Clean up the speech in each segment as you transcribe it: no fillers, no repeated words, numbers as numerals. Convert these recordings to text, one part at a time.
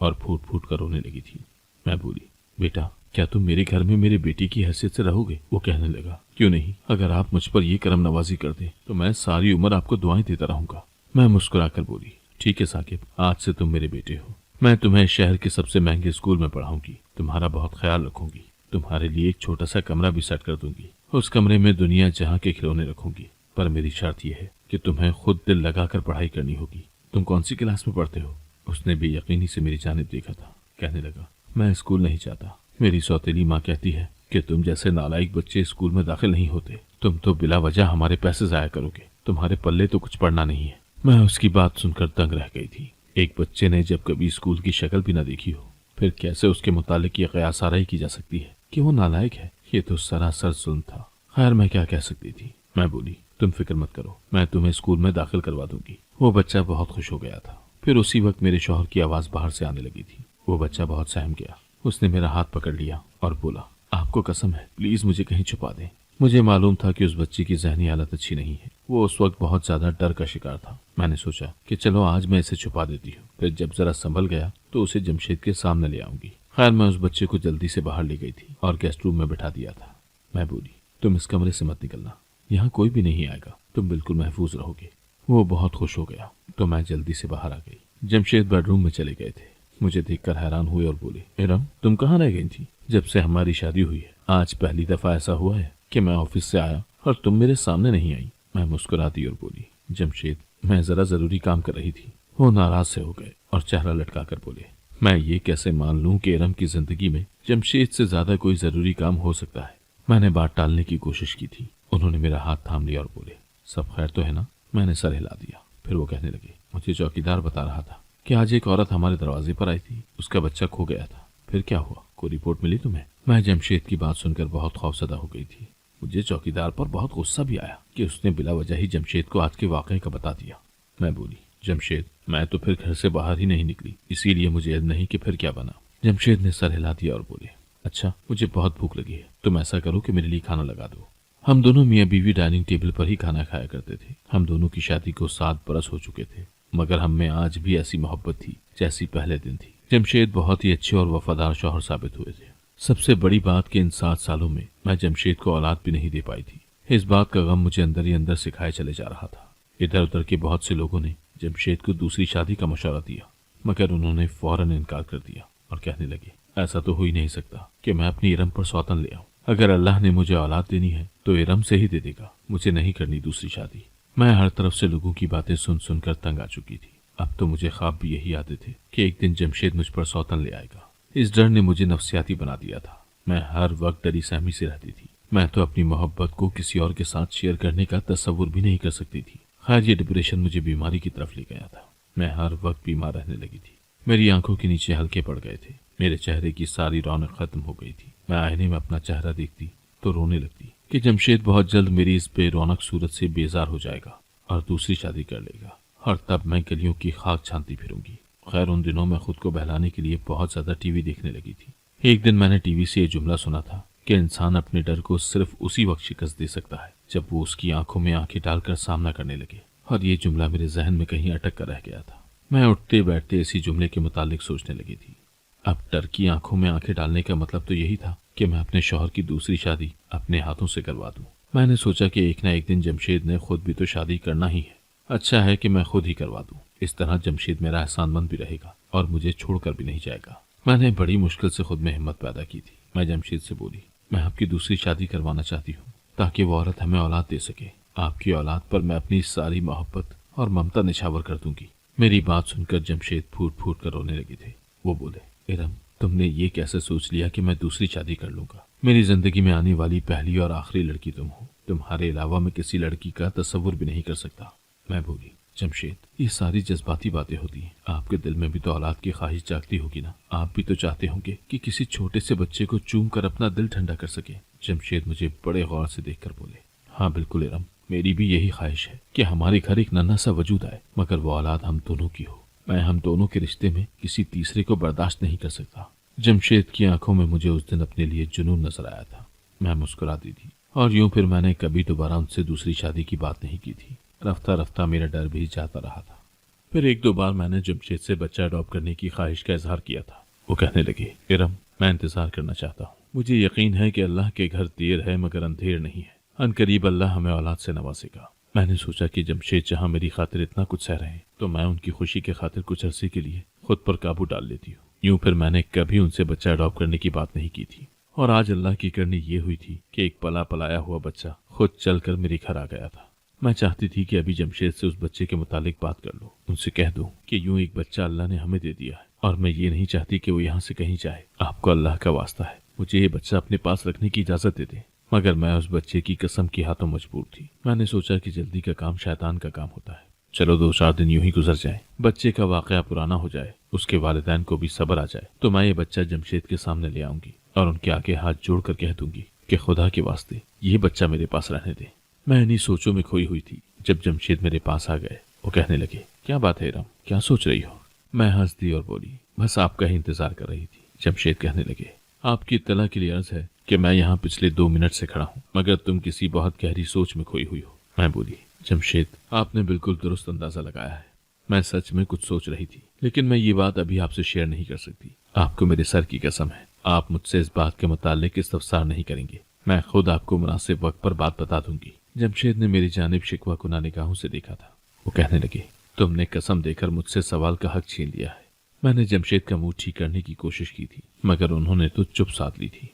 اور پھوٹ پھوٹ کر رونے لگی تھی۔ میں بولی، بیٹا کیا تم میرے گھر میں میرے بیٹی کی حیثیت سے رہو گے؟ وہ کہنے لگا، کیوں نہیں، اگر آپ مجھ پر یہ کرم نوازی کر دیں تو میں ساری عمر آپ کو دعائیں دیتا رہوں گا۔ میں مسکرا کر بولی، ٹھیک ہے ثاقب، آج سے تم میرے بیٹے ہو، میں تمہیں شہر کے سب سے مہنگے اسکول میں پڑھاؤں گی، تمہارا بہت خیال رکھوں گی، تمہارے لیے ایک چھوٹا سا کمرہ بھی سیٹ کر دوں گی، اس کمرے میں دنیا جہاں کے کھلونے رکھوں گی، پر میری شرط یہ ہے کہ تمہیں خود دل لگا کر پڑھائی کرنی ہوگی۔ تم کون سی کلاس میں پڑھتے ہو؟ اس نے بے یقینی سے میری جانب دیکھا تھا، کہنے لگا، میں اسکول نہیں جاتا، میری سوتیلی ماں کہتی ہے کہ تم جیسے نالائق بچے اسکول میں داخل نہیں ہوتے، تم تو بلا وجہ ہمارے پیسے ضائع کرو گے، تمہارے پلے تو کچھ پڑھنا نہیں ہے۔ میں اس کی بات سن کر دنگ رہ گئی تھی۔ ایک بچے نے جب کبھی اسکول کی شکل بھی نہ دیکھی ہو، پھر کیسے اس کے متعلق یہ قیاس آرائی کی جا سکتی ہے کہ وہ نالائق ہے؟ یہ تو سراسر ظلم تھا۔ خیر میں کیا کہہ سکتی تھی؟ میں بولی، تم فکر مت کرو، میں تمہیں اسکول میں داخل کروا دوں گی۔ وہ بچہ بہت خوش ہو گیا تھا۔ پھر اسی وقت میرے شوہر کی آواز باہر سے آنے لگی تھی۔ وہ بچہ بہت سہم گیا، اس نے میرا ہاتھ پکڑ لیا اور بولا، آپ کو قسم ہے، پلیز مجھے کہیں چھپا دیں۔ مجھے معلوم تھا کہ اس بچے کی ذہنی حالت اچھی نہیں ہے، وہ اس وقت بہت زیادہ ڈر کا شکار تھا۔ میں نے سوچا کہ چلو آج میں اسے چھپا دیتی ہوں، پھر جب ذرا سنبھل گیا تو اسے جمشید کے سامنے لے آؤں گی۔ خیر میں اس بچے کو جلدی سے باہر لے گئی تھی اور گیسٹ روم میں بٹھا دیا تھا۔ میں بولی، تم اس کمرے سے مت نکلنا، یہاں کوئی بھی نہیں آئے گا، تم بالکل محفوظ رہو گے۔ وہ بہت خوش ہو گیا تو میں جلدی سے باہر آ گئی۔ جمشید بیڈ روم میں چلے گئے تھے، مجھے دیکھ کر حیران ہوئے اور بولے، ارم تم کہاں رہ گئی تھی؟ جب سے ہماری شادی ہوئی ہے آج پہلی دفعہ ایسا ہوا ہے کہ میں آفس سے آیا اور تم میرے سامنے نہیں آئی۔ میں مسکرا دی اور بولی، جمشید میں ذرا ضروری کام کر رہی تھی۔ وہ ناراض سے ہو گئے اور چہرہ لٹکا کر بولے، میں یہ کیسے مان لوں کہ ارم کی زندگی میں جمشید سے زیادہ کوئی ضروری کام ہو سکتا ہے؟ میں نے بات ٹالنے کی کوشش کی تھی۔ انہوں نے میرا ہاتھ تھام لیا اور بولے، سب خیر تو ہے نا؟ میں نے سر ہلا دیا۔ پھر وہ کہنے لگے، مجھے چوکیدار بتا رہا تھا کہ آج ایک عورت ہمارے دروازے پر آئی تھی، اس کا بچہ کھو گیا تھا۔ پھر کیا ہوا؟ کوئی رپورٹ ملی تمہیں؟ میں جمشید کی بات سن کر بہت خوفزدہ ہو گئی تھی۔ مجھے چوکیدار پر بہت غصہ بھی آیا کہ اس نے بلا وجہ ہی جمشید کو آج کے واقعے کا بتا دیا۔ میں بولی، جمشید میں تو پھر گھر سے باہر ہی نہیں نکلی، اسی لیے مجھے علم نہیں کہ پھر کیا بنا۔ جمشید نے سر ہلا دیا اور بولے، اچھا مجھے بہت بھوک لگی ہے، تم ایسا کرو کہ میرے لیے کھانا لگا دو۔ ہم دونوں میاں بیوی ڈائننگ ٹیبل پر ہی کھانا کھایا کرتے تھے۔ ہم دونوں کی شادی کو 7 برس ہو چکے تھے، مگر ہم میں آج بھی ایسی محبت تھی جیسی پہلے دن تھی۔ جمشید بہت ہی اچھے اور وفادار شوہر ثابت ہوئے تھے۔ سب سے بڑی بات کہ ان 7 سالوں میں جمشید کو اولاد بھی نہیں دے پائی تھی۔ اس بات کا غم مجھے اندر ہی اندر سکھائے چلے جا رہا تھا۔ ادھر ادھر کے بہت سے لوگوں نے جمشید کو دوسری شادی کا مشورہ دیا، مگر انہوں نے فوراً انکار کر دیا اور کہنے لگے، ایسا تو ہو ہی نہیں سکتا کہ میں اپنی ارم پر سوتن لے آؤں۔ اگر اللہ نے مجھے اولاد دینی ہے تو ارم سے ہی دے دے گا، مجھے نہیں کرنی دوسری شادی۔ میں ہر طرف سے لوگوں کی باتیں سن سن کر تنگ آ چکی تھی۔ اب تو مجھے خواب بھی یہی آتے تھے کہ ایک دن جمشید مجھ پر سوتن لے آئے گا۔ اس ڈر نے مجھے نفسیاتی بنا دیا تھا۔ میں ہر وقت ڈری سہمی سے رہتی تھی۔ میں تو اپنی محبت کو کسی اور کے ساتھ شیئر کرنے کا تصور بھی نہیں کر سکتی تھی۔ خیر یہ ڈپریشن مجھے بیماری کی طرف لے گیا تھا۔ میں ہر وقت بیمار رہنے لگی تھی۔ میری آنکھوں کے نیچے ہلکے پڑ گئے تھے، میرے چہرے کی ساری رونق ختم ہو گئی تھی۔ میں آئینے میں اپنا چہرہ دیکھتی تو رونے لگتی کہ جمشید بہت جلد میری اس بے رونق صورت سے بیزار ہو جائے گا اور دوسری شادی کر لے گا، اور تب میں گلیوں کی خاک چھانتی پھروں گی۔ خیر ان دنوں میں خود کو بہلانے کے لیے بہت زیادہ ٹی وی دیکھنے لگی تھی۔ ایک دن میں نے ٹی وی سے یہ جملہ سنا تھا کہ انسان اپنے ڈر کو صرف اسی وقت شکست دے سکتا ہے جب وہ اس کی آنکھوں میں آنکھیں ڈال کر سامنا کرنے لگے، اور یہ جملہ میرے ذہن میں کہیں اٹک کر رہ گیا تھا۔ میں اٹھتے بیٹھتے اسی جملے کے متعلق سوچنے لگی تھی۔ اب ڈر کی آنکھوں میں آنکھیں ڈالنے کا مطلب تو یہی تھا کہ میں اپنے شوہر کی دوسری شادی اپنے ہاتھوں سے کروا دوں۔ میں نے سوچا کہ ایک نہ ایک دن جمشید نے خود بھی تو شادی کرنا ہی ہے، اچھا ہے کہ میں خود ہی کروا دوں، اس طرح جمشید میرا احسان مند بھی رہے گا اور مجھے چھوڑ کر بھی نہیں جائے گا۔ میں نے بڑی مشکل سے خود میں ہمت پیدا کی تھی۔ میں جمشید سے بولی، میں آپ کی دوسری شادی کروانا چاہتی ہوں تاکہ وہ عورت ہمیں اولاد دے سکے۔ آپ کی اولاد پر میں اپنی ساری محبت اور ممتا نچھاور کر دوں گی۔ میری بات سن کر جمشید پھوٹ پھوٹ کر رونے لگے تھے۔ وہ بولے، ارم تم نے یہ کیسے سوچ لیا کہ میں دوسری شادی کر لوں گا؟ میری زندگی میں آنے والی پہلی اور آخری لڑکی تم ہو، تمہارے علاوہ میں کسی لڑکی کا تصور بھی نہیں کر سکتا۔ میں بولی، جمشید یہ ساری جذباتی باتیں ہوتی ہیں، آپ کے دل میں بھی تو اولاد کی خواہش جاگتی ہوگی نا، آپ بھی تو چاہتے ہوں گے کہ کسی چھوٹے سے بچے کو چوم کر اپنا دل ٹھنڈا کر سکے۔ جمشید مجھے بڑے غور سے دیکھ کر بولے، ہاں بالکل ارم، میری بھی یہی خواہش ہے کہ ہمارے گھر ایک ننھا سا وجود آئے، مگر وہ اولاد ہم دونوں کی ہو۔ میں ہم دونوں کے رشتے میں کسی تیسرے کو برداشت نہیں کر سکتا۔ جمشید کی آنکھوں میں مجھے اس دن اپنے لیے جنون نظر آیا تھا۔ میں مسکراتی تھی، اور یوں پھر میں نے کبھی دوبارہ ان سے دوسری شادی کی بات نہیں کی تھی۔ رفتہ رفتہ میرا ڈر بھی جاتا رہا تھا۔ پھر ایک دو بار میں نے جمشید سے بچہ اڈاپٹ کرنے کی خواہش کا اظہار کیا تھا۔ وہ کہنے لگے، ارم میں انتظار کرنا چاہتا ہوں، مجھے یقین ہے کہ اللہ کے گھر دیر ہے مگر اندھیر نہیں ہے، ان قریب اللہ ہمیں اولاد سے نوازے گا۔ میں نے سوچا کہ جمشید جہاں میری خاطر اتنا کچھ سہ رہے ہیں تو میں ان کی خوشی کے خاطر کچھ عرصے کے لیے خود پر قابو ڈال لیتی ہوں۔ یوں پھر میں نے کبھی ان سے بچہ اڈاپٹ کرنے کی بات نہیں کی تھی، اور آج اللہ کی کرنی یہ ہوئی تھی کہ ایک پلایا ہوا بچہ خود چل کر میرے گھر آ گیا تھا۔ میں چاہتی تھی کہ ابھی جمشید سے اس بچے کے متعلق بات کر لوں، ان سے کہہ دوں کہ یوں ایک بچہ اللہ نے ہمیں دے دیا ہے اور میں یہ نہیں چاہتی کہ وہ یہاں سے کہیں جائے۔ آپ کو اللہ کا واسطہ ہے، مجھے یہ بچہ اپنے پاس رکھنے کی اجازت دے دیں۔ مگر میں اس بچے کی قسم کی ہاتھوں مجبور تھی۔ میں نے سوچا کہ جلدی کا کام شیطان کا کام ہوتا ہے، چلو 2-4 دن یوں ہی گزر جائیں، بچے کا واقعہ پرانا ہو جائے، اس کے والدین کو بھی صبر آ جائے تو میں یہ بچہ جمشید کے سامنے لے آؤں گی اور ان کے آگے ہاتھ جوڑ کر کہہ دوں گی کہ خدا کے واسطے یہ بچہ میرے پاس رہنے دیں۔ میں انہی سوچوں میں کھوئی ہوئی تھی جب جمشید میرے پاس آ گئے۔ وہ کہنے لگے، کیا بات ہے ارم، کیا سوچ رہی ہو؟ میں ہنس دی اور بولی، بس آپ کا ہی انتظار کر رہی تھی۔ جمشید کہنے لگے، آپ کی اطلاع کے لیے عرض ہے کہ میں یہاں پچھلے 2 منٹ سے کھڑا ہوں مگر تم کسی بہت گہری سوچ میں کھوئی ہوئی ہو۔ میں بولی، جمشید آپ نے بالکل درست اندازہ لگایا ہے، میں سچ میں کچھ سوچ رہی تھی، لیکن میں یہ بات ابھی آپ سے شیئر نہیں کر سکتی۔ آپ کو میرے سر کی قسم ہے، آپ مجھ سے اس بات کے متعلق استفسار نہیں کریں گے، میں خود آپ کو مناسب وقت پر بات بتا دوں گی۔ جمشید نے میری جانب شکوہ کناہ نگاہوں سے دیکھا تھا۔ وہ کہنے لگے، تم نے قسم دے کر مجھ سے سوال کا حق چھین لیا ہے۔ میں نے جمشید کا منہ ٹھیک کرنے کی کوشش کی تھی مگر انہوں نے تو چپ ساتھ لی تھی۔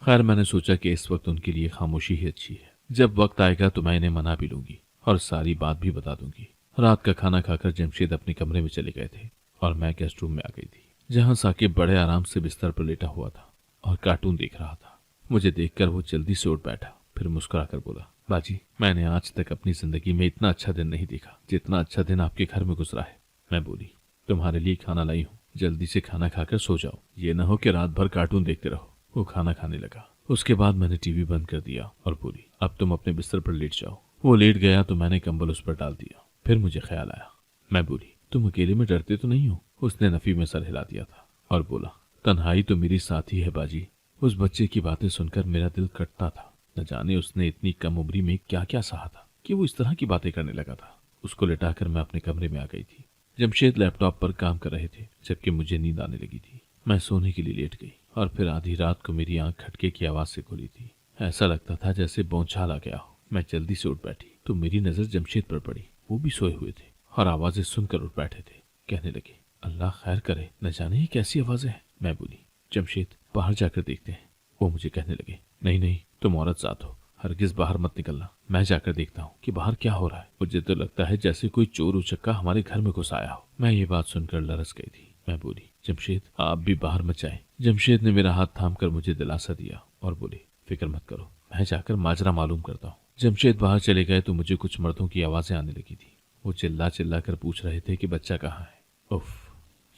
خیر میں نے سوچا کہ اس وقت ان کے لیے خاموشی ہی اچھی ہے، جب وقت آئے گا تو میں انہیں منا بھی لوں گی اور ساری بات بھی بتا دوں گی۔ رات کا کھانا کھا کر جمشید اپنے کمرے میں چلے گئے تھے اور میں گیسٹ روم میں آ گئی تھی، جہاں ثاقب بڑے آرام سے بستر پر لیٹا ہوا تھا اور کارٹون دیکھ رہا تھا۔ مجھے دیکھ کر وہ جلدی سے اٹھ بیٹھا، پھر مسکرا کر بولا، باجی میں نے آج تک اپنی زندگی میں اتنا اچھا دن نہیں دیکھا جتنا اچھا دن آپ کے گھر میں گزرا ہے۔ میں بولی، تمہارے لیے کھانا لائی ہوں، جلدی سے کھانا کھا کر سو جاؤ، یہ نہ ہو کہ رات بھر کارٹون دیکھتے رہو۔ وہ کھانا کھانے لگا، اس کے بعد میں نے ٹی وی بند کر دیا اور بولی، اب تم اپنے بستر پر لیٹ جاؤ۔ وہ لیٹ گیا تو میں نے کمبل اس پر ڈال دیا۔ پھر مجھے خیال آیا، میں بولی، تم اکیلے میں ڈرتے تو نہیں ہو؟ اس نے نفی میں سر ہلا دیا تھا اور بولا، تنہائی تو میری ساتھی ہے باجی۔ اس بچے کی باتیں سن کر میرا دل کٹتا تھا، نہ جانے اس نے اتنی کم عمری میں کیا کیا سہا تھا کہ وہ اس طرح کی باتیں کرنے لگا تھا۔ اس کو لٹا کر میں اپنے کمرے میں آ گئی تھی۔ جمشید لیپ ٹاپ پر کام کر رہے تھے جبکہ مجھے نیند آنے لگی تھی۔ میں سونے کے لیے لیٹ گئی اور پھر آدھی رات کو میری آنکھ کھٹکے کی آواز سے کھلی تھی۔ ایسا لگتا تھا جیسے بونچھال آ گیا ہو۔ میں جلدی سے اٹھ بیٹھی تو میری نظر جمشید پر پڑی، وہ بھی سوئے ہوئے تھے اور آوازیں سن کر اٹھ بیٹھے تھے۔ کہنے لگے، اللہ خیر کرے، نہ جانے یہ کیسی آوازیں ہیں۔ میں بولی، جمشید باہر جا کر دیکھتے ہیں۔ وہ مجھے کہنے لگے، نہیں نہیں تم عورت ذات ہو، ہرگز باہر مت نکلنا، میں جا کر دیکھتا ہوں کہ باہر کیا ہو رہا ہے، مجھے تو لگتا ہے جیسے کوئی چور اچکا ہمارے گھر میں گھس آیا ہو۔ میں یہ بات سن کر لرز گئی تھی۔ میں بولی، جمشید آپ بھی باہر مت جائیں۔ جمشید نے میرا ہاتھ تھام کر مجھے دلاسا دیا اور بولی، فکر مت کرو، میں جا کر ماجرا معلوم کرتا ہوں۔ جمشید باہر چلے گئے تو مجھے کچھ مردوں کی آوازیں آنے لگی تھی، وہ چلا چلا کر پوچھ رہے تھے کہ بچہ کہاں ہے۔ اف،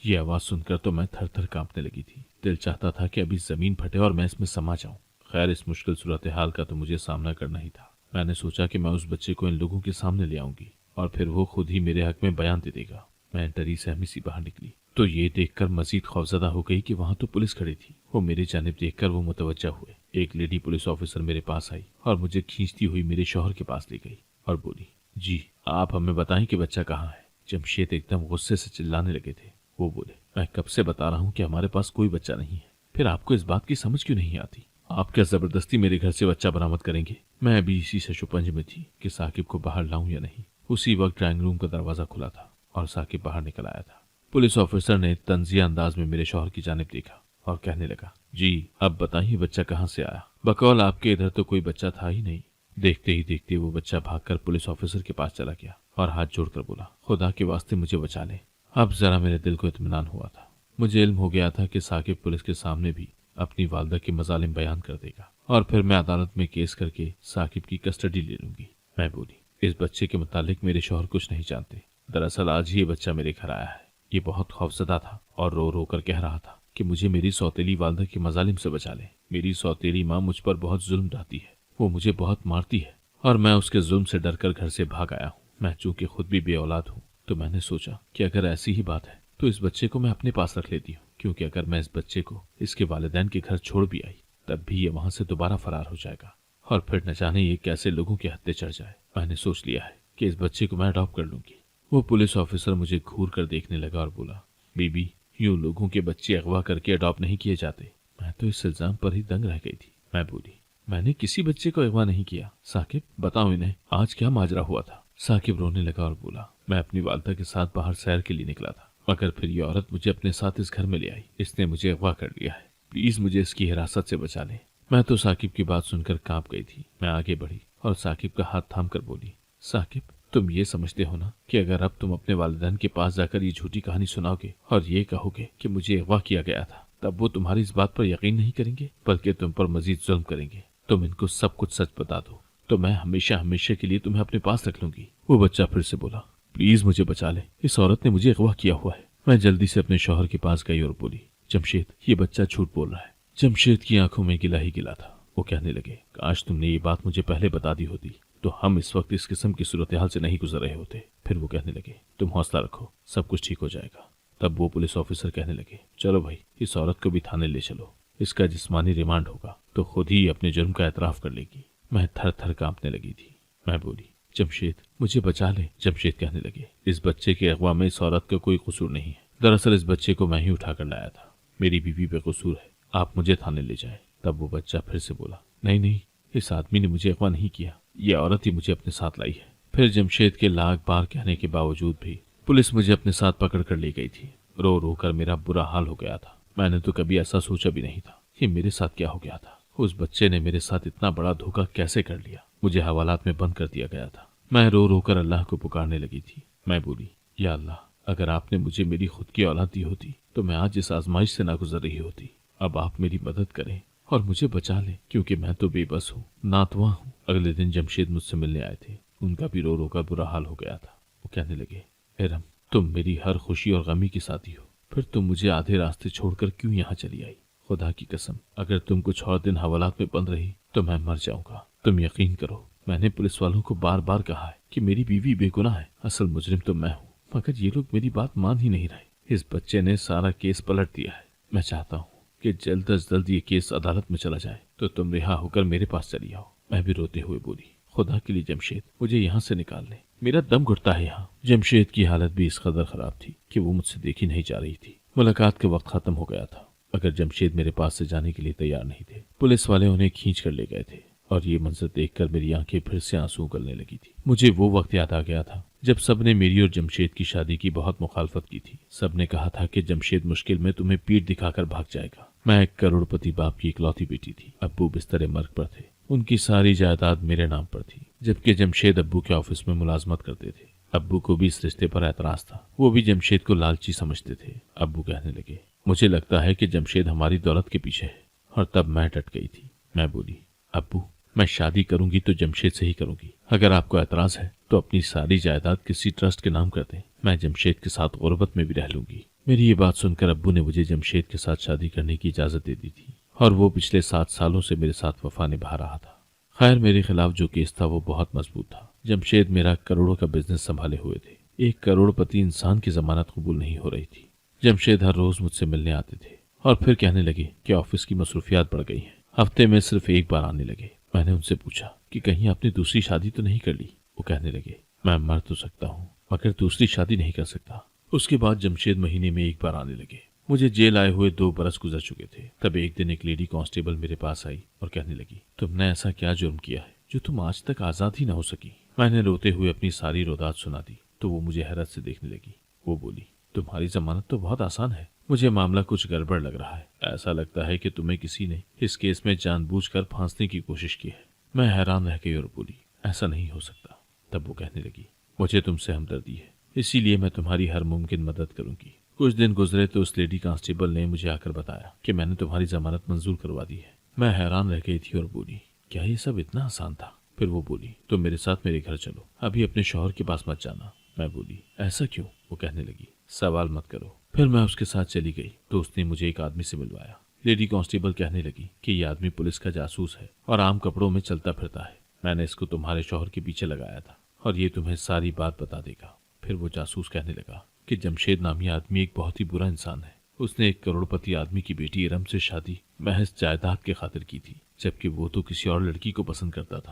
یہ آواز سن کر تو میں تھر تھر کانپنے لگی تھی، دل چاہتا تھا کہ ابھی زمین پھٹے اور میں اس میں سما جاؤں۔ خیر اس مشکل صورتحال کا تو مجھے سامنا کرنا ہی تھا۔ میں نے سوچا کہ میں اس بچے کو ان لوگوں کے سامنے لے آؤں گی اور پھر وہ خود ہی میرے حق میں بیان دے دے گا۔ میں ڈری سہمی سی باہر نکلی تو یہ دیکھ کر مزید خوفزدہ ہو گئی کہ وہاں تو پولیس کھڑی تھی۔ وہ میری جانب دیکھ کر وہ متوجہ ہوئے۔ ایک لیڈی پولیس آفیسر میرے پاس آئی اور مجھے کھینچتی ہوئی میرے شوہر کے پاس لے گئی اور بولی، جی آپ ہمیں بتائیں کہ بچہ کہاں ہے۔ جمشید ایک دم غصے سے چلانے لگے تھے۔ وہ بولے، میں کب سے بتا رہا ہوں کہ ہمارے پاس کوئی بچہ نہیں ہے، پھر آپ کو اس بات کی سمجھ کیوں نہیں آتی؟ آپ کیا زبردستی میرے گھر سے بچہ برآمد کریں گے؟ میں ابھی اسی سے شپنج میں تھی کہ ثاقب کو باہر لاؤں یا نہیں۔ اسی وقت ڈرائنگ روم کا دروازہ کھلا تھا اور ثاقب باہر نکل آیا تھا۔ پولیس آفیسر نے طنزیہ انداز میں میرے شوہر کی جانب دیکھا اور کہنے لگا، جی اب بتائیے بچہ کہاں سے آیا؟ بقول آپ کے ادھر تو کوئی بچہ تھا ہی نہیں۔ دیکھتے ہی دیکھتے وہ بچہ بھاگ کر پولیس آفیسر کے پاس چلا گیا اور ہاتھ جوڑ کر بولا، خدا کے واسطے مجھے بچا لے۔ اب ذرا میرے دل کو اطمینان ہوا تھا۔ مجھے علم ہو گیا تھا کہ ثاقب پولیس کے سامنے بھی اپنی والدہ کے مظالم بیان کر دے گا اور پھر میں عدالت میں کیس کر کے ثاقب کی کسٹڈی لے لوں گی۔ میں بولی، اس بچے کے متعلق میرے شوہر کچھ نہیں جانتے، دراصل آج ہی یہ بچہ میرے گھر آیا ہے۔ یہ بہت خوفزدہ تھا اور رو رو کر کہہ رہا تھا کہ مجھے میری سوتیلی والدہ کے مظالم سے بچا لے۔ میری سوتیلی ماں مجھ پر بہت ظلم ڈھاتی ہے، وہ مجھے بہت مارتی ہے اور میں اس کے ظلم سے ڈر کر گھر سے بھاگ آیا ہوں۔ میں چونکہ خود بھی بے اولاد ہوں تو میں نے سوچا کہ اگر ایسی ہی بات ہے تو اس بچے کو میں اپنے پاس رکھ لیتی ہوں، کیونکہ اگر میں اس بچے کو اس کے والدین کے گھر چھوڑ بھی آئی تب بھی یہ وہاں سے دوبارہ فرار ہو جائے گا اور پھر نہ جانے یہ کیسے لوگوں کے ہتھے چڑھ جائے۔ میں نے سوچ لیا ہے کہ اس بچے کو میں اڈاپٹ کر لوں گی وہ پولیس آفیسر مجھے گھور کر دیکھنے لگا اور بولا، بی یوں لوگوں کے بچے اغوا کر کے اڈاپٹ نہیں کیے جاتے۔ میں تو اس الزام پر ہی دنگ رہ گئی تھی۔ میں بولی، میں نے کسی بچے کو اغوا نہیں کیا۔ ثاقب بتاؤ انہیں آج کیا ماجرا ہوا تھا؟ ثاقب رونے لگا اور بولا، میں اپنی والدہ کے ساتھ باہر سیر کے لیے نکلا تھا، مگر پھر یہ عورت مجھے اپنے ساتھ اس گھر میں لے آئی۔ اس نے مجھے اغوا کر لیا ہے، پلیز مجھے اس کی حراست سے بچا لیں۔ میں تو ثاقب کی بات سن کر کانپ گئی تھی۔ میں آگے بڑھی اور ثاقب کا ہاتھ تھام کر بولی، ثاقب تم یہ سمجھتے ہو نا کہ اگر اب تم اپنے والدین کے پاس جا کر یہ جھوٹی کہانی سناؤ گے اور یہ کہو گے کہ مجھے اغوا کیا گیا تھا، تب وہ تمہاری اس بات پر یقین نہیں کریں گے بلکہ تم پر مزید ظلم کریں گے۔ تم ان کو سب کچھ سچ بتا دو تو میں ہمیشہ ہمیشہ کے لیے تمہیں اپنے پاس رکھ لوں گی۔ وہ بچہ پھر سے بولا، پلیز مجھے بچا لے، اس عورت نے مجھے اغوا کیا ہوا ہے۔ میں جلدی سے اپنے شوہر کے پاس گئی اور بولی، جمشید یہ بچہ جھوٹ بول رہا ہے۔ جمشید کی آنکھوں میں گلہ ہی گلا تھا۔ وہ کہنے لگے، کاش تم نے یہ بات مجھے پہلے بتا دی ہوتی تو ہم اس وقت اس قسم کی صورتحال سے نہیں گزر رہے ہوتے۔ پھر وہ کہنے لگے، تم حوصلہ رکھو، سب کچھ ٹھیک ہو جائے گا۔ تب وہ پولیس آفیسر کہنے لگے، چلو بھائی اس عورت کو بھی تھانے لے چلو، اس کا جسمانی ریمانڈ ہوگا تو خود ہی اپنے جرم کا اعتراف کر لے گی۔ میں تھر تھر کانپنے لگی تھی۔ میں بولی، جمشید مجھے بچا لے۔ جمشید کہنے لگے، اس بچے کے اغوا میں اس عورت کا کوئی قصور نہیں ہے، دراصل اس بچے کو میں ہی اٹھا کر لایا تھا، میری بیوی بے قصور ہے، آپ مجھے تھانے لے جائیں۔ تب وہ بچہ پھر سے بولا، نہیں اس آدمی نے مجھے اغوا نہیں کیا، یہ عورت ہی مجھے اپنے ساتھ لائی ہے۔ پھر جمشید کے لاکھ بار کہنے کے باوجود بھی پولیس مجھے اپنے ساتھ پکڑ کر لے گئی تھی۔ رو رو کر میرا برا حال ہو گیا تھا۔ میں نے تو کبھی ایسا سوچا بھی نہیں تھا کہ میرے ساتھ کیا ہو گیا تھا۔ اس بچے نے میرے ساتھ اتنا بڑا دھوکہ کیسے کر لیا؟ مجھے حوالات میں بند کر دیا گیا تھا۔ میں رو رو کر اللہ کو پکارنے لگی تھی۔ میں بولی، یا اللہ اگر آپ نے مجھے میری خود کی اولاد دی ہوتی تو میں آج اس آزمائش سے نہ گزر رہی ہوتی۔ اب آپ میری مدد کریں اور مجھے بچا لیں، کیونکہ میں تو بے بس ہوں، ناتواں ہوں۔ اگلے دن جمشید مجھ سے ملنے آئے تھے، ان کا بھی رو رو کر برا حال ہو گیا تھا۔ وہ کہنے لگے، ارم تم میری ہر خوشی اور غمی کی ساتھی ہو، پھر تم مجھے آدھے راستے چھوڑ کر کیوں یہاں چلی آئی؟ خدا کی قسم اگر تم کچھ اور دن حوالات میں بند رہی تو میں مر جاؤں گا۔ تم یقین کرو، میں نے پولیس والوں کو بار بار کہا ہے کہ میری بیوی بے گناہ ہے، اصل مجرم تو میں ہوں، مگر یہ لوگ میری بات مان ہی نہیں رہے۔ اس بچے نے سارا کیس پلٹ دیا ہے۔ میں چاہتا ہوں کہ جلد از جلد یہ کیس عدالت میں چلا جائے تو تم رہا ہو کر میرے پاس چلی آؤ۔ میں بھی روتے ہوئے بولی، خدا کے لیے جمشید مجھے یہاں سے نکال لیں، میرا دم گھٹتا ہے یہاں۔ جمشید کی حالت بھی اس قدر خراب تھی کہ وہ مجھ سے دیکھی نہیں جا رہی تھی۔ ملاقات کا وقت ختم ہو گیا تھا، مگر جمشید میرے پاس سے جانے کے لیے تیار نہیں تھے۔ پولیس والے انہیں کھینچ کر لے گئے تھے اور یہ منظر دیکھ کر میری آنکھیں پھر سے آنسو اگلنے لگی تھی۔ مجھے وہ وقت یاد آ گیا تھا جب سب نے میری اور جمشید کی شادی کی بہت مخالفت کی تھی۔ سب نے کہا تھا کہ جمشید مشکل میں تمہیں پیٹھ دکھا کر بھاگ جائے گا۔ میں ایک کروڑ پتی باپ کی اکلوتی بیٹی تھی۔ ابو بستر مرگ پر تھے، ان کی ساری جائیداد میرے نام پر تھی، جبکہ جمشید ابو کے آفس میں ملازمت کرتے تھے۔ ابو کو بھی اس رشتے پر اعتراض تھا، وہ بھی جمشید کو لالچی سمجھتے تھے۔ ابو کہنے لگے، مجھے لگتا ہے کہ جمشید ہماری دولت کے پیچھے ہے، اور تب میں ڈٹ گئی تھی۔ میں بولی، ابو میں شادی کروں گی تو جمشید سے ہی کروں گی، اگر آپ کو اعتراض ہے تو اپنی ساری جائیداد کسی ٹرسٹ کے نام کر دیں، میں جمشید کے ساتھ غربت میں بھی رہ لوں گی۔ میری یہ بات سن کر ابو نے مجھے جمشید کے ساتھ شادی کرنے کی اجازت دے دی تھی، اور وہ پچھلے 7 سالوں سے میرے ساتھ وفا نبھا رہا تھا۔ خیر میرے خلاف جو کیس تھا وہ بہت مضبوط تھا۔ جمشید میرا کروڑوں کا بزنس سنبھالے ہوئے تھے، ایک کروڑ پتی انسان کی ضمانت قبول نہیں ہو رہی تھی۔ جمشید ہر روز مجھ سے ملنے آتے تھے اور پھر کہنے لگے کہ آفس کی مصروفیات بڑھ گئی ہیں، ہفتے میں صرف ایک بار آنے لگے۔ میں نے ان سے پوچھا کہ کہیں آپ نے دوسری شادی تو نہیں کر لی؟ وہ کہنے لگے، میں مر تو سکتا ہوں مگر دوسری شادی نہیں کر سکتا۔ اس کے بعد جمشید مہینے میں ایک بار آنے لگے۔ مجھے جیل آئے ہوئے 2 برس گزر چکے تھے۔ تب ایک دن ایک لیڈی کانسٹیبل میرے پاس آئی اور کہنے لگی، تم نے ایسا کیا جرم کیا ہے جو تم آج تک آزاد ہی نہ ہو سکی؟ میں نے روتے ہوئے اپنی ساری رودات سنا دی تو وہ مجھے حیرت سے دیکھنے لگی۔ وہ بولی، تمہاری ضمانت تو بہت آسان ہے، مجھے معاملہ کچھ گڑبڑ لگ رہا ہے، ایسا لگتا ہے کہ تمہیں کسی نے اس کیس میں جان بوجھ کر پھانسنے کی کوشش کی ہے۔ میں حیران رہ گئی اور بولی، ایسا نہیں ہو سکتا۔ تب وہ کہنے لگی، مجھے تم سے ہمدردی ہے، اسی لیے میں تمہاری ہر ممکن مدد کروں گی۔ کچھ دن گزرے تو اس لیڈی کانسٹیبل نے مجھے آ کر بتایا کہ میں نے تمہاری ضمانت منظور کروا دی ہے۔ میں حیران رہ گئی تھی اور بولی، کیا یہ سب اتنا آسان تھا؟ پھر وہ بولی، تم میرے ساتھ میرے گھر چلو، ابھی اپنے شوہر کے پاس مت جانا۔ میں بولی، ایسا کیوں؟ وہ کہنے لگی، سوال مت کرو۔ پھر میں اس کے ساتھ چلی گئی تو اس نے مجھے ایک آدمی سے ملوایا۔ لیڈی کانسٹیبل کہنے لگی کہ یہ آدمی پولیس کا جاسوس ہے اور عام کپڑوں میں چلتا پھرتا ہے، میں نے اس کو تمہارے شوہر کے پیچھے لگایا تھا اور یہ تمہیں ساری بات بتا دے گا۔ پھر وہ جاسوس کہنے لگا کہ جمشید نامی آدمی ایک بہت ہی برا انسان ہے، اس نے ایک کروڑ پتی آدمی کی بیٹی ارم سے شادی محض جائیداد کے خاطر کی تھی، جبکہ وہ تو کسی اور لڑکی کو پسند کرتا تھا۔